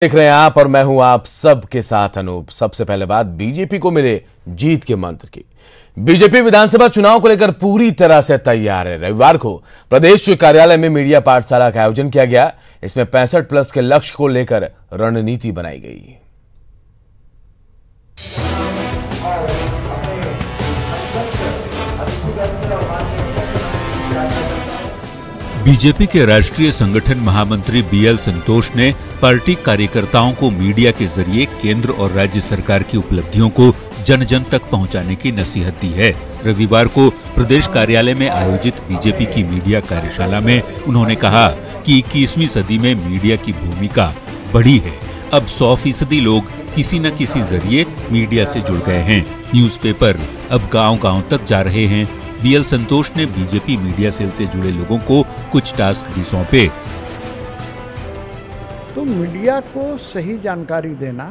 देख रहे हैं आप और मैं हूं आप सब के साथ अनूप। सबसे पहले बात बीजेपी को मिले जीत के मंत्र की। बीजेपी विधानसभा चुनाव को लेकर पूरी तरह से तैयार है। रविवार को प्रदेश कार्यालय में मीडिया पाठशाला का आयोजन किया गया। इसमें 65+ के लक्ष्य को लेकर रणनीति बनाई गई। बीजेपी के राष्ट्रीय संगठन महामंत्री बीएल संतोष ने पार्टी कार्यकर्ताओं को मीडिया के जरिए केंद्र और राज्य सरकार की उपलब्धियों को जन जन तक पहुंचाने की नसीहत दी है। रविवार को प्रदेश कार्यालय में आयोजित बीजेपी की मीडिया कार्यशाला में उन्होंने कहा कि 21वीं सदी में मीडिया की भूमिका बढ़ी है। अब 100% लोग किसी न किसी जरिए मीडिया से जुड़ गए हैं। न्यूज़पेपर अब गांव-गांव तक जा रहे हैं। बीएल संतोष ने बीजेपी मीडिया सेल से जुड़े लोगों को कुछ टास्क भी सौंपे। तो मीडिया को सही जानकारी देना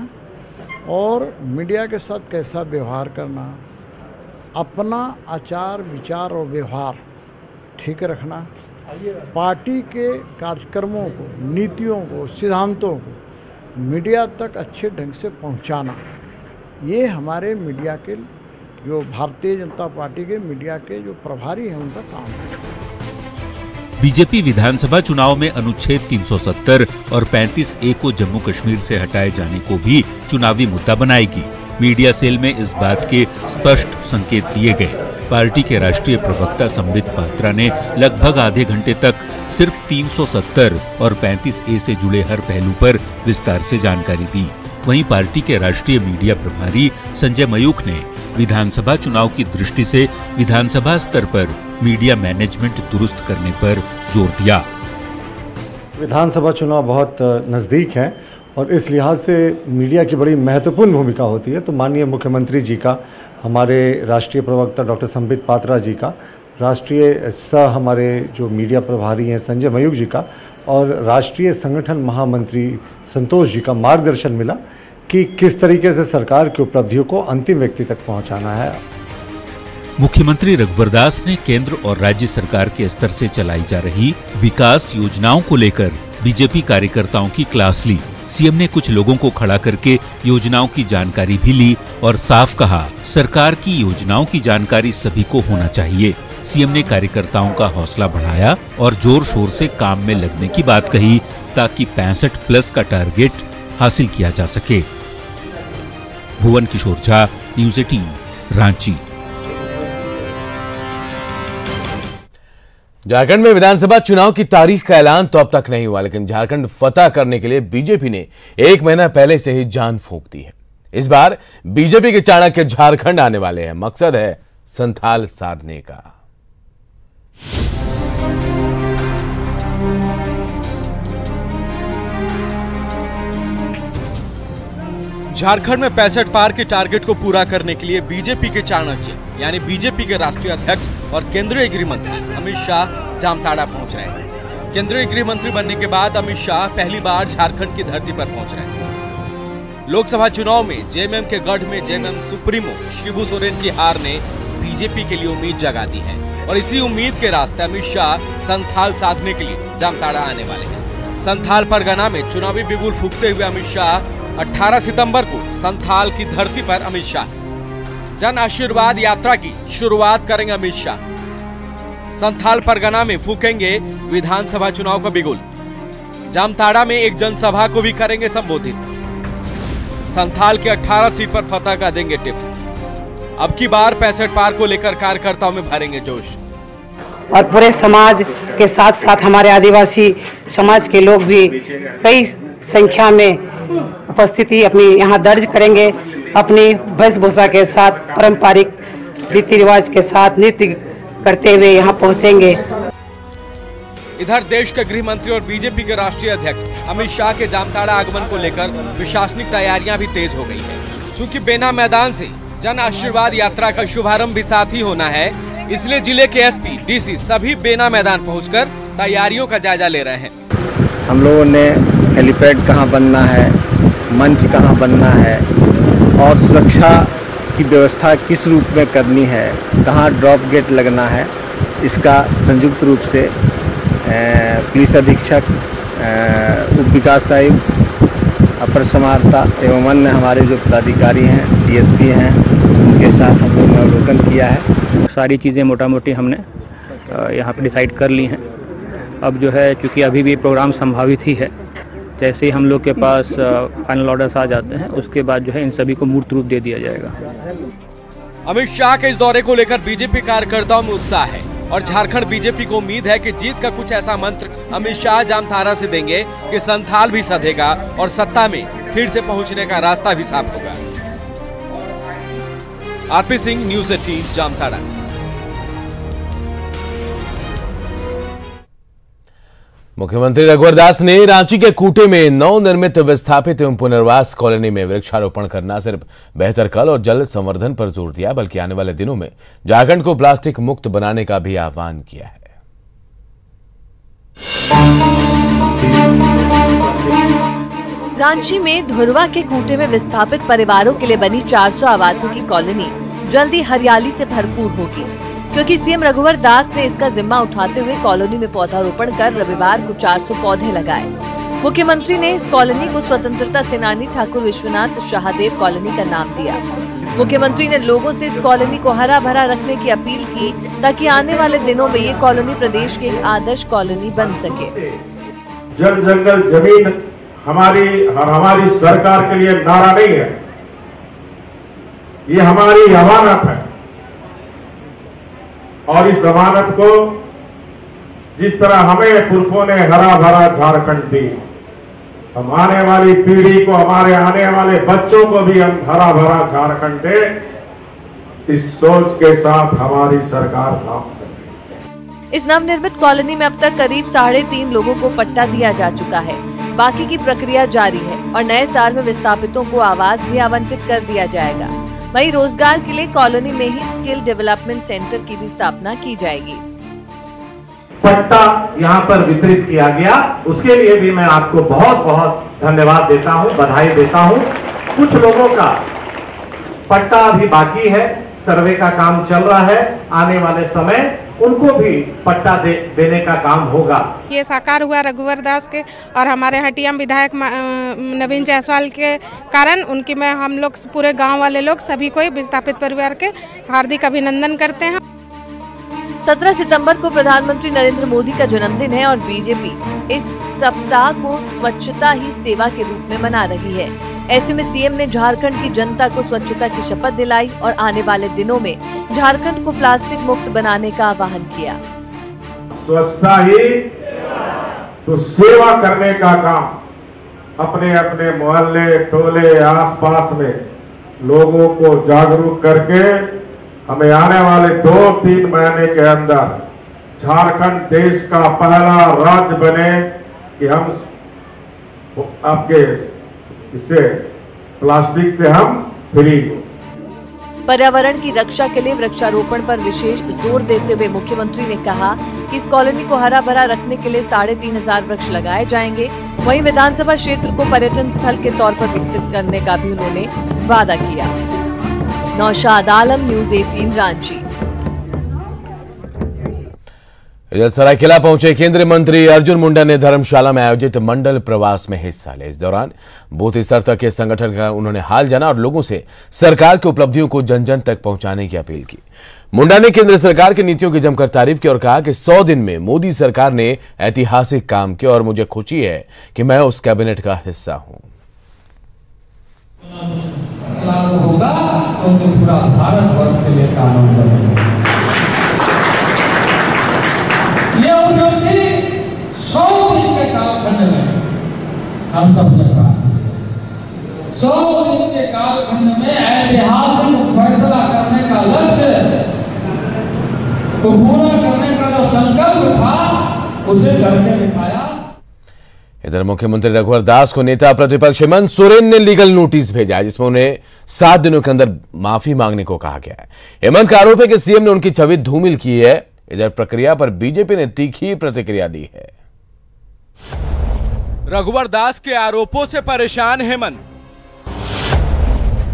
और मीडिया के साथ कैसा व्यवहार करना, अपना आचार विचार और व्यवहार ठीक रखना, पार्टी के कार्यक्रमों को, नीतियों को, सिद्धांतों को मीडिया तक अच्छे ढंग से पहुंचाना, ये हमारे मीडिया के जो भारतीय जनता पार्टी के मीडिया के जो प्रभारी हैं उनका काम है। बीजेपी विधानसभा चुनाव में अनुच्छेद 370 और 35A को जम्मू कश्मीर से हटाए जाने को भी चुनावी मुद्दा बनाएगी। मीडिया सेल में इस बात के स्पष्ट संकेत दिए गए। पार्टी के राष्ट्रीय प्रवक्ता संबित पात्रा ने लगभग आधे घंटे तक सिर्फ 370 और 35A से जुड़े हर पहलू पर विस्तार से जानकारी दी। वहीं पार्टी के राष्ट्रीय मीडिया प्रभारी संजय मयूख ने विधानसभा चुनाव की दृष्टि से विधानसभा स्तर पर मीडिया मैनेजमेंट दुरुस्त करने पर जोर दिया। विधानसभा चुनाव बहुत नज़दीक है और इस लिहाज से मीडिया की बड़ी महत्वपूर्ण भूमिका होती है। तो माननीय मुख्यमंत्री जी का, हमारे राष्ट्रीय प्रवक्ता डॉक्टर संबित पात्रा जी का, राष्ट्रीय हमारे जो मीडिया प्रभारी हैं संजय मयूख जी का और राष्ट्रीय संगठन महामंत्री संतोष जी का मार्गदर्शन मिला कि किस तरीके से सरकार की उपलब्धियों को अंतिम व्यक्ति तक पहुंचाना है। मुख्यमंत्री रघुवर दास ने केंद्र और राज्य सरकार के स्तर से चलाई जा रही विकास योजनाओं को लेकर बीजेपी कार्यकर्ताओं की क्लास ली। सीएम ने कुछ लोगों को खड़ा करके योजनाओं की जानकारी भी ली और साफ कहा, सरकार की योजनाओं की जानकारी सभी को होना चाहिए। सीएम ने कार्यकर्ताओं का हौसला बढ़ाया और जोर शोर से काम में लगने की बात कही ताकि 65+ का टारगेट हासिल किया जा सके। भुवन किशोर झा, न्यूज़ 18, रांची। झारखंड में विधानसभा चुनाव की तारीख का ऐलान तो अब तक नहीं हुआ, लेकिन झारखंड फतह करने के लिए बीजेपी ने 1 महीना पहले से ही जान फूंक दी है। इस बार बीजेपी के चाणक्य झारखंड आने वाले हैं। मकसद है संथाल साधने का। झारखंड में 65 पार के टारगेट को पूरा करने के लिए बीजेपी के चाणक्य यानी बीजेपी के राष्ट्रीय अध्यक्ष और केंद्रीय गृह मंत्री अमित शाह जामताड़ा पहुंच रहे हैं। केंद्रीय गृह मंत्री बनने के बाद अमित शाह पहली बार झारखंड की धरती पर पहुंच रहे हैं। लोकसभा चुनाव में जेएमएम के गढ़ में जेएमएम सुप्रीमो शिबू सोरेन की हार ने बीजेपी के लिए उम्मीद जगा दी है और इसी उम्मीद के रास्ते अमित शाह संथाल साधने के लिए जामताड़ा आने वाले हैं। संथाल परगना में चुनावी बिगुल फूंकते हुए अमित शाह 18 सितंबर को संथाल की धरती पर अमित शाह जन आशीर्वाद यात्रा की शुरुआत करेंगे। अमित शाह संथाल परगना में फूकेंगे विधानसभा चुनाव का बिगुल। जामताड़ा में एक जनसभा को भी करेंगे संबोधित। संथाल के 18 सीट पर फतह का देंगे टिप्स। अब की बार 65 पार को लेकर कार्यकर्ताओं में भरेंगे जोश और पूरे समाज के साथ साथ हमारे आदिवासी समाज के लोग भी कई संख्या में उपस्थिति अपनी यहाँ दर्ज करेंगे। अपनी वेशभूषा के साथ पारंपरिक रीति रिवाज के साथ नृत्य करते हुए यहाँ पहुँचेंगे। इधर देश के गृह मंत्री और बीजेपी के राष्ट्रीय अध्यक्ष अमित शाह के जामताड़ा आगमन को लेकर प्रशासनिक तैयारियां भी तेज हो गई है। चूंकि बेना मैदान से जन आशीर्वाद यात्रा का शुभारंभ भी साथ ही होना है, इसलिए जिले के एसपी, डीसी सभी बेना मैदान पहुंचकर तैयारियों का जायजा ले रहे हैं। हम लोगों ने हेलीपैड कहां बनना है, मंच कहां बनना है और सुरक्षा की व्यवस्था किस रूप में करनी है, कहां ड्रॉप गेट लगना है, इसका संयुक्त रूप से पुलिस अधीक्षक, उप विकास आयुक्त अपर समाहर्ता एवं अन्य हमारे जो पदाधिकारी हैं, डीएसपी हैं, उनके साथ हम लोगों ने अवलोकन किया है। सारी चीज़ें मोटा मोटी हमने यहाँ पर डिसाइड कर ली हैं। अब जो है चूँकि अभी भी प्रोग्राम संभावित ही है, जैसे ही हम लोग के पास फाइनल ऑर्डर्स आ जाते हैं उसके बाद जो है इन सभी को मूर्त रूप दे दिया जाएगा। अमित शाह के इस दौरे को लेकर बीजेपी कार्यकर्ताओं में उत्साह है और झारखंड बीजेपी को उम्मीद है कि जीत का कुछ ऐसा मंत्र अमित शाह जामताड़ा से देंगे कि संथाल भी सधेगा और सत्ता में फिर से पहुंचने का रास्ता भी साफ होगा। RP Singh, news 18, Jamtara. मुख्यमंत्री रघुवर दास ने रांची के कूटे में नवनिर्मित विस्थापित एवं पुनर्वास कॉलोनी में वृक्षारोपण करना सिर्फ बेहतर कल और जल संवर्धन पर जोर दिया, बल्कि आने वाले दिनों में झारखंड को प्लास्टिक मुक्त बनाने का भी आह्वान किया है। रांची में धुरवा के कूटे में विस्थापित परिवारों के लिए बनी 400 आवासों की कॉलोनी जल्दी हरियाली से भरपूर होगी, क्योंकि सीएम रघुवर दास ने इसका जिम्मा उठाते हुए कॉलोनी में पौधारोपण कर रविवार को 400 पौधे लगाए। मुख्यमंत्री ने इस कॉलोनी को स्वतंत्रता सेनानी ठाकुर विश्वनाथ शाहदेव कॉलोनी का नाम दिया। मुख्यमंत्री ने लोगों से इस कॉलोनी को हरा भरा रखने की अपील की, ताकि आने वाले दिनों में ये कॉलोनी प्रदेश की एक आदर्श कॉलोनी बन सके। जल जंगल जमीन हमारी सरकार के लिए नारा नहीं है, ये हमारी अमानत है और इस अमानत को जिस तरह हमें पुरखों ने हरा भरा झारखंड दी, हम आने वाली पीढ़ी को, हमारे आने वाले बच्चों को भी हम हरा भरा झारखंड दे, इस सोच के साथ हमारी सरकार काम कर रही है। इस नवनिर्मित कॉलोनी में अब तक करीब 3.5 लोगों को पट्टा दिया जा चुका है। बाकी की प्रक्रिया जारी है और नए साल में विस्थापितों को आवास भी आवंटित कर दिया जाएगा। वहीं रोजगार के लिए कॉलोनी में ही स्किल डेवलपमेंट सेंटर की भी स्थापना की जाएगी। पट्टा यहाँ पर वितरित किया गया, उसके लिए भी मैं आपको बहुत बहुत धन्यवाद देता हूँ, बधाई देता हूँ। कुछ लोगों का पट्टा अभी बाकी है, सर्वे का काम चल रहा है, आने वाले समय उनको भी पट्टा देने का काम होगा। ये साकार हुआ रघुवर दास के और हमारे हटिया विधायक नवीन जायसवाल के कारण। उनकी मैं हम लोग पूरे गांव वाले लोग सभी को विस्थापित परिवार के हार्दिक अभिनंदन करते हैं। 17 सितंबर को प्रधानमंत्री नरेंद्र मोदी का जन्मदिन है और बीजेपी इस सप्ताह को स्वच्छता ही सेवा के रूप में मना रही है। ऐसे में सीएम ने झारखंड की जनता को स्वच्छता की शपथ दिलाई और आने वाले दिनों में झारखंड को प्लास्टिक मुक्त बनाने का आह्वान किया। स्वच्छता ही तो सेवा करने का काम, अपने अपने मोहल्ले टोले आसपास में लोगों को जागरूक करके हमें आने वाले 2-3 महीने के अंदर झारखंड देश का पहला राज्य बने कि हम आपके इससे प्लास्टिक से हम फ्री हो। पर्यावरण की रक्षा के लिए वृक्षारोपण पर विशेष जोर देते हुए मुख्यमंत्री ने कहा कि इस कॉलोनी को हरा भरा रखने के लिए 3,500 वृक्ष लगाए जाएंगे। वहीं विधानसभा क्षेत्र को पर्यटन स्थल के तौर पर विकसित करने का भी उन्होंने वादा किया। नौशाद आलम, न्यूज़ 18, रांची। इधर सरायकेला पहुंचे केंद्रीय मंत्री अर्जुन मुंडा ने धर्मशाला में आयोजित मंडल प्रवास में हिस्सा लिया। इस दौरान बूथ स्तर तक के संगठन का उन्होंने हाल जाना और लोगों से सरकार की उपलब्धियों को जन जन तक पहुंचाने की अपील की। मुंडा ने केंद्र सरकार की नीतियों की जमकर तारीफ की और कहा कि 100 दिन में मोदी सरकार ने ऐतिहासिक काम किया और मुझे खुशी है कि मैं उस कैबिनेट का हिस्सा हूं। होगा तो पूरा भारतवर्ष के लिए कानून बनेगा। ये उपलब्धि 100 दिन के कालखंड में हम सब ने पाया। 100 दिन के कालखंड में ऐतिहासिक फैसला करने का लक्ष्य को पूरा करने का जो संकल्प था उसे करके दिखाया। इधर मुख्यमंत्री रघुवर दास को नेता प्रतिपक्ष हेमंत सोरेन ने लीगल नोटिस भेजा है, जिसमें उन्हें 7 दिनों के अंदर माफी मांगने को कहा गया है। हेमंत का आरोप है कि सीएम ने उनकी छवि धूमिल की है। इधर प्रक्रिया पर बीजेपी ने तीखी प्रतिक्रिया दी है। रघुवर दास के आरोपों से परेशान हेमंत,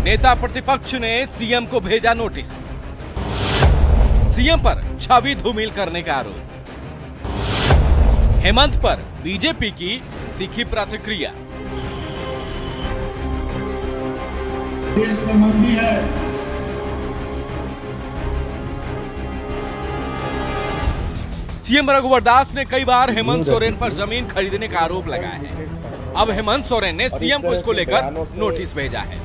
नेता प्रतिपक्ष ने सीएम को भेजा नोटिस। सीएम पर छवि धूमिल करने का आरोप। हेमंत पर बीजेपी की तीखी प्रतिक्रिया। देश में मंदी है। सीएम रघुवर दास ने कई बार हेमंत सोरेन पर जमीन खरीदने का आरोप लगाया है। अब हेमंत सोरेन ने सीएम को इसको लेकर नोटिस भेजा है।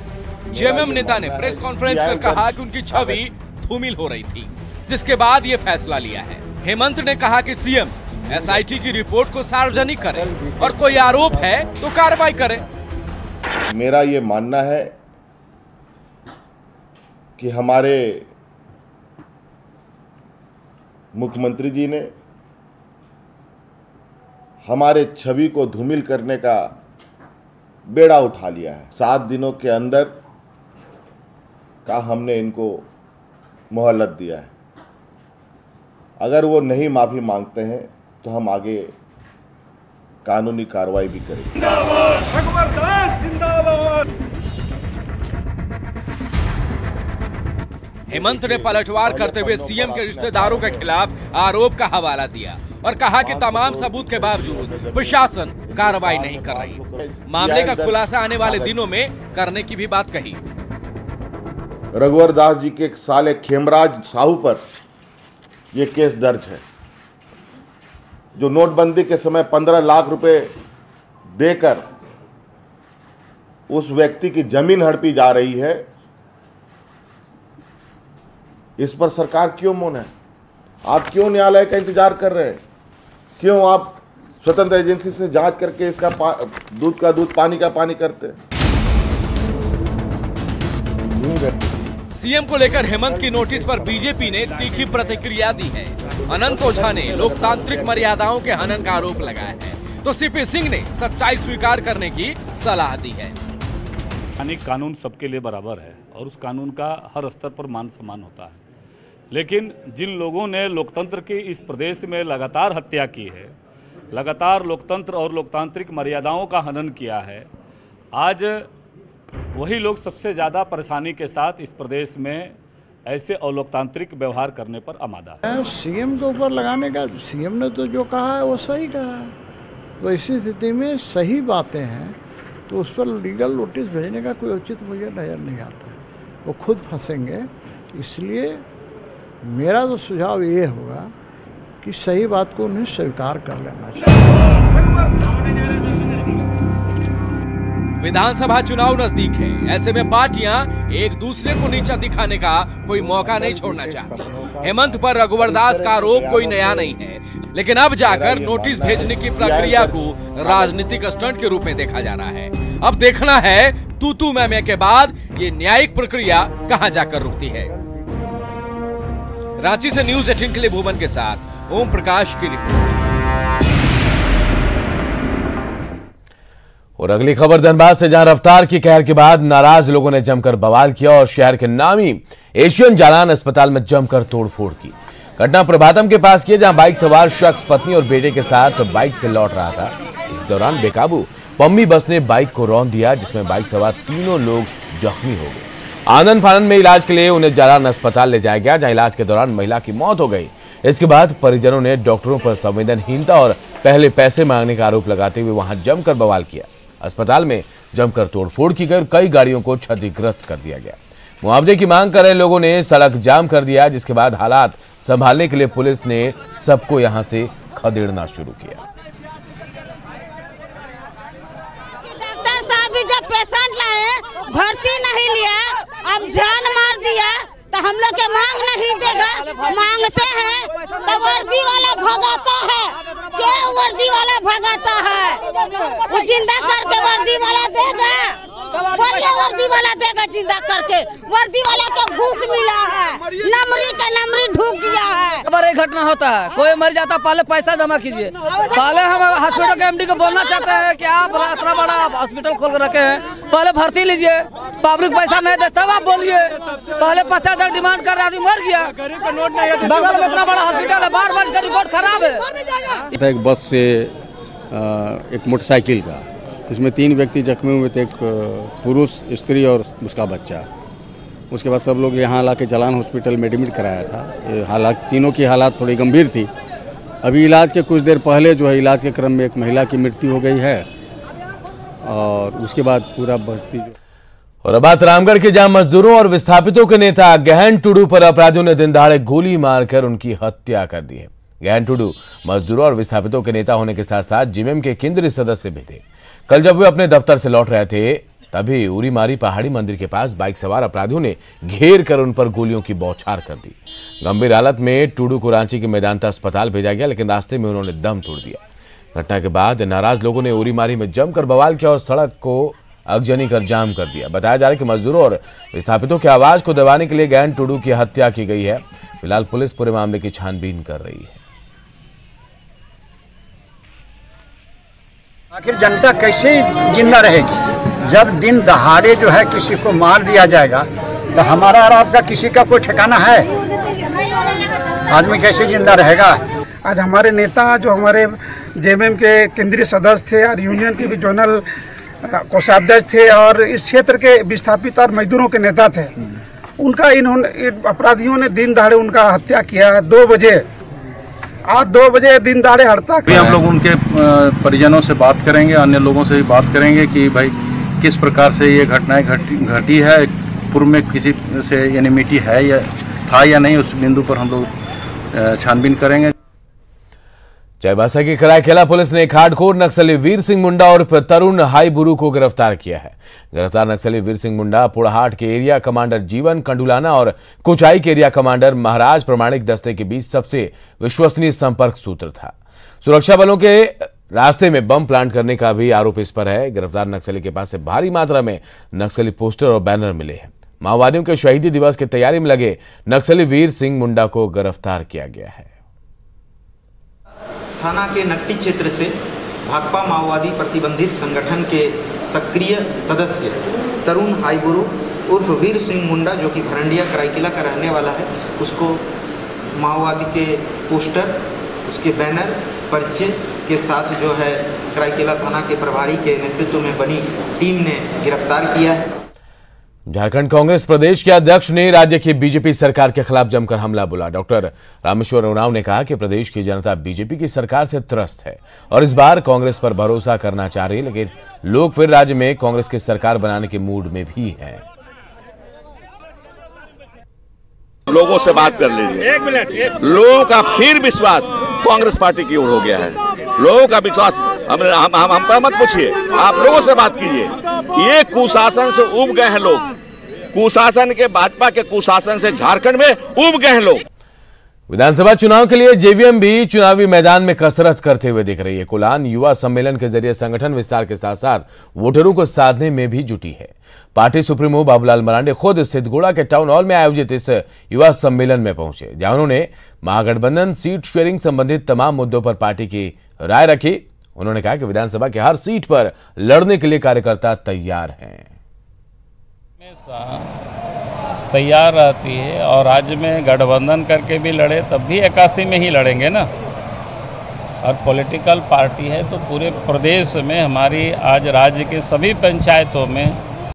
जेएमएम नेता ने प्रेस कॉन्फ्रेंस कर कहा कि उनकी छवि धूमिल हो रही थी, जिसके बाद ये फैसला लिया है। हेमंत ने कहा कि सीएम एसआईटी की रिपोर्ट को सार्वजनिक करे और कोई आरोप है तो कार्रवाई करे। मेरा ये मानना है कि हमारे मुख्यमंत्री जी ने हमारे छवि को धूमिल करने का बेड़ा उठा लिया है। 7 दिनों के अंदर का हमने इनको मोहलत दिया है। अगर वो नहीं माफी मांगते हैं तो हम आगे कानूनी कार्रवाई भी करेंगे। हेमंत ने पलटवार करते हुए सीएम के रिश्तेदारों के खिलाफ आरोप का हवाला दिया और कहा कि तमाम सबूत के बावजूद प्रशासन कार्रवाई नहीं कर रही। मामले का खुलासा आने वाले दिनों में करने की भी बात कही। रघुवर दास जी के साले खेमराज साहू पर यह केस दर्ज है, जो नोटबंदी के समय 15 लाख रुपए देकर उस व्यक्ति की जमीन हड़पी जा रही है। इस पर सरकार क्यों मौन है? आप क्यों न्यायालय का इंतजार कर रहे हैं? क्यों आप स्वतंत्र एजेंसी से जांच करके इसका दूध का दूध पानी का पानी करते हैं? सीएम को लेकर हेमंत की नोटिस पर बीजेपी ने तीखी प्रतिक्रिया दी है। अनंत ओझा ने लोकतांत्रिक मर्यादाओं के हनन का आरोप लगाया है, तो सीपी सिंह ने सच्चाई स्वीकार करने की सलाह दी है। कानून सबके लिए बराबर है और उस कानून का हर स्तर पर मान सम्मान होता है, लेकिन जिन लोगों ने लोकतंत्र की इस प्रदेश में लगातार हत्या की है, लगातार लोकतंत्र और लोकतांत्रिक मर्यादाओं का हनन किया है, आज वही लोग सबसे ज़्यादा परेशानी के साथ इस प्रदेश में ऐसे अलोकतांत्रिक व्यवहार करने पर आमादा है। सीएम के ऊपर लगाने का, सीएम ने तो जो कहा है वो सही कहा है, तो इसी स्थिति में सही बातें हैं तो उस पर लीगल नोटिस भेजने का कोई उचित मुझे नज़र नहीं आता है। वो खुद फंसेंगे। इसलिए मेरा तो सुझाव ये होगा कि सही बात को उन्हें स्वीकार कर लेना चाहिए। विधानसभा चुनाव नजदीक है, ऐसे में पार्टियां एक दूसरे को नीचा दिखाने का कोई मौका नहीं छोड़ना चाहती। हेमंत पर रघुवर दास का आरोप कोई नया नहीं है, लेकिन अब जाकर नोटिस भेजने की प्रक्रिया को राजनीतिक स्टंट के रूप में देखा जा रहा है। अब देखना है तू मैं के बाद ये न्यायिक प्रक्रिया कहां जाकर रुकती है। रांची से न्यूज़ 18 के लिए भुवन के साथ ओम प्रकाश की रिपोर्ट। और अगली खबर धनबाद से, जहां रफ्तार की कहर के बाद नाराज लोगों ने जमकर बवाल किया और शहर के नामी एशियन जालान अस्पताल में जमकर तोड़फोड़ की। घटना प्रभातम के पास की, जहां बाइक सवार शख्स पत्नी और बेटे के साथ बाइक से लौट रहा था। इस दौरान बेकाबू पम्मी बस ने बाइक को रौंद दिया, जिसमें बाइक सवार 3 लोग जख्मी हो गए। आनंद फानन में इलाज के लिए उन्हें जालान अस्पताल ले जाया गया, जहां इलाज के दौरान महिला की मौत हो गई। इसके बाद परिजनों ने डॉक्टरों पर संवेदनहीनता और पहले पैसे मांगने का आरोप लगाते हुए वहां जमकर बवाल किया। अस्पताल में जमकर तोड़फोड़ की गई, कई गाड़ियों को क्षतिग्रस्त कर दिया गया। मुआवजे की मांग कर रहे लोगों ने सड़क जाम कर दिया, जिसके बाद हालात संभालने के लिए पुलिस ने सबको यहां से खदेड़ना शुरू किया। डॉक्टर साहब भी जब पेशेंट लाए भर्ती नहीं लिया, अब जान मार दिया, तो हम लोग के मांग नहीं देगा। मांगते हैं तो वर्दी वाला भगाता है, क्या वर्दी वाला भगाता है? वो जिंदा करके वर्दी वाला देगा, बोलिए वर्दी वाला देगा जिंदा करके। वर्दी वाला को घूस मिला है, नमरी का नमरी ढूक गया है। बड़ा घटना होता है, कोई मर जाता पहले पैसा जमा कीजिए। पहले हम हॉस्पिटल के एमडी को बोलना चाहते हैं कि आप इतना बड़ा हॉस्पिटल खोल कर रखे हैं, पहले भर्ती लीजिए। पब्लिक पैसा नहीं दे तब आप बोलिए। पहले 50,000 डिमांड कर रहा आदमी मर गया, बगल में इतना बड़ा हॉस्पिटल है, बार इसका रिपोर्ट खराब है। एक बस से एक मोटरसाइकिल का, इसमें 3 व्यक्ति जख्मी हुए थे, एक पुरुष, स्त्री और उसका बच्चा। उसके बाद सब लोग यहाँ ला के जालान हॉस्पिटल में एडमिट कराया था। हालात तीनों की हालात थोड़ी गंभीर थी। अभी इलाज के कुछ देर पहले जो है इलाज के क्रम में एक महिला की मृत्यु हो गई है और उसके बाद पूरा बस्ती जो और अब बात रामगढ़ के, जहां मजदूरों और विस्थापितों के नेता गहन टुडू पर अपराधियों ने दिन दहाड़े गोली मारकर उनकी हत्या कर दी है। गहन टुडू मजदूरों और विस्थापितों के नेता होने के साथ साथ जेवीएम के केंद्रीय सदस्य भी थे। कल जब वे अपने दफ्तर से लौट रहे थे तभी उरीमारी पहाड़ी मंदिर के पास बाइक सवार अपराधियों ने घेर कर उन पर गोलियों की बौछार कर दी। गंभीर हालत में टुडू को रांची के मेदांता अस्पताल भेजा गया, लेकिन रास्ते में उन्होंने दम तोड़ दिया। घटना के बाद नाराज लोगों ने उरीमारी में जमकर बवाल किया और सड़क को अगजनी कर जाम कर दिया। बताया जा रहा है कि मजदूरों और विस्थापितों की आवाज को दबाने के लिए गहन टुडू की हत्या की गई है। फिलहाल पुलिस पूरे मामले की छानबीन कर रही है। आखिर जनता कैसे जिंदा रहेगी जब दिन दहाड़े जो है किसी को मार दिया जाएगा? तो हमारा और आपका किसी का कोई ठिकाना है? आदमी कैसे जिंदा रहेगा? आज हमारे नेता जो हमारे जेएमएम के केंद्रीय सदस्य थे और यूनियन के भी जोनल कोषाध्यक्ष थे और इस क्षेत्र के विस्थापित और मजदूरों के नेता थे, उनका इन्होंने अपराधियों ने दिन दहाड़े उनका हत्या किया 2 बजे। आज 2 बजे दिन दहाड़े हड़ताल। हम लोग उनके परिजनों से बात करेंगे, अन्य लोगों से भी बात करेंगे कि भाई किस प्रकार से ये घटनाएं घटी है, पूर्व में किसी से एनिमिटी है या था या नहीं, उस बिंदु पर हम लोग छानबीन करेंगे। चाईबासा की कराईकेला पुलिस ने एक हार्डकोर नक्सली वीर सिंह मुंडा और तरुण हाईबुरू को गिरफ्तार किया है। गिरफ्तार नक्सली वीर सिंह मुंडा पुड़हाट के एरिया कमांडर जीवन कंडुलाना और कुचाई के एरिया कमांडर महाराज प्रमाणिक दस्ते के बीच सबसे विश्वसनीय संपर्क सूत्र था। सुरक्षा बलों के रास्ते में बम प्लांट करने का भी आरोप इस पर है। गिरफ्तार नक्सली के पास से भारी मात्रा में नक्सली पोस्टर और बैनर मिले हैं। माओवादियों के शहीदी दिवस की तैयारी में लगे नक्सली वीर सिंह मुंडा को गिरफ्तार किया गया है। थाना के नट्टी क्षेत्र से भाकपा माओवादी प्रतिबंधित संगठन के सक्रिय सदस्य तरुण हाईबुरू उर्फ वीर सिंह मुंडा, जो कि भरंडिया कराईकेला का रहने वाला है, उसको माओवादी के पोस्टर, उसके बैनर, पर्चे के साथ जो है कराईकेला थाना के प्रभारी के नेतृत्व में बनी टीम ने गिरफ्तार किया है। झारखंड कांग्रेस प्रदेश के अध्यक्ष ने राज्य की बीजेपी सरकार के खिलाफ जमकर हमला बोला। डॉक्टर रामेश्वर उरांव ने कहा कि प्रदेश की जनता बीजेपी की सरकार से त्रस्त है और इस बार कांग्रेस पर भरोसा करना चाह रही है, लेकिन लोग फिर राज्य में कांग्रेस की सरकार बनाने के मूड में भी हैं। लोगों से बात कर लीजिए, लोगों का फिर विश्वास कांग्रेस पार्टी की ओर हो गया है। लोगों का विश्वास हम पर मत पूछिए, आप लोगों से बात कीजिए। ये कुशासन से उब गए हैं लोग, कुशासन के भाजपा के कुशासन से झारखंड में उब गए हैं लोग। विधानसभा चुनाव के लिए जेवीएम भी चुनावी मैदान में कसरत करते हुए दिख रही है। कोलान युवा सम्मेलन के जरिए संगठन विस्तार के साथ साथ वोटरों को साधने में भी जुटी है। पार्टी सुप्रीमो बाबूलाल मरांडे खुद सिद्धगुड़ा के टाउन हॉल में आयोजित इस युवा सम्मेलन में पहुंचे, जहां उन्होंने महागठबंधन सीट शेयरिंग संबंधित तमाम मुद्दों पर पार्टी की राय रखी। उन्होंने कहा कि विधानसभा की हर सीट पर लड़ने के लिए कार्यकर्ता तैयार हैं। तैयार रहती है और राज्य में गठबंधन करके भी लड़े तब भी 81 में ही लड़ेंगे ना। और पॉलिटिकल पार्टी है तो पूरे प्रदेश में हमारी आज राज्य के सभी पंचायतों में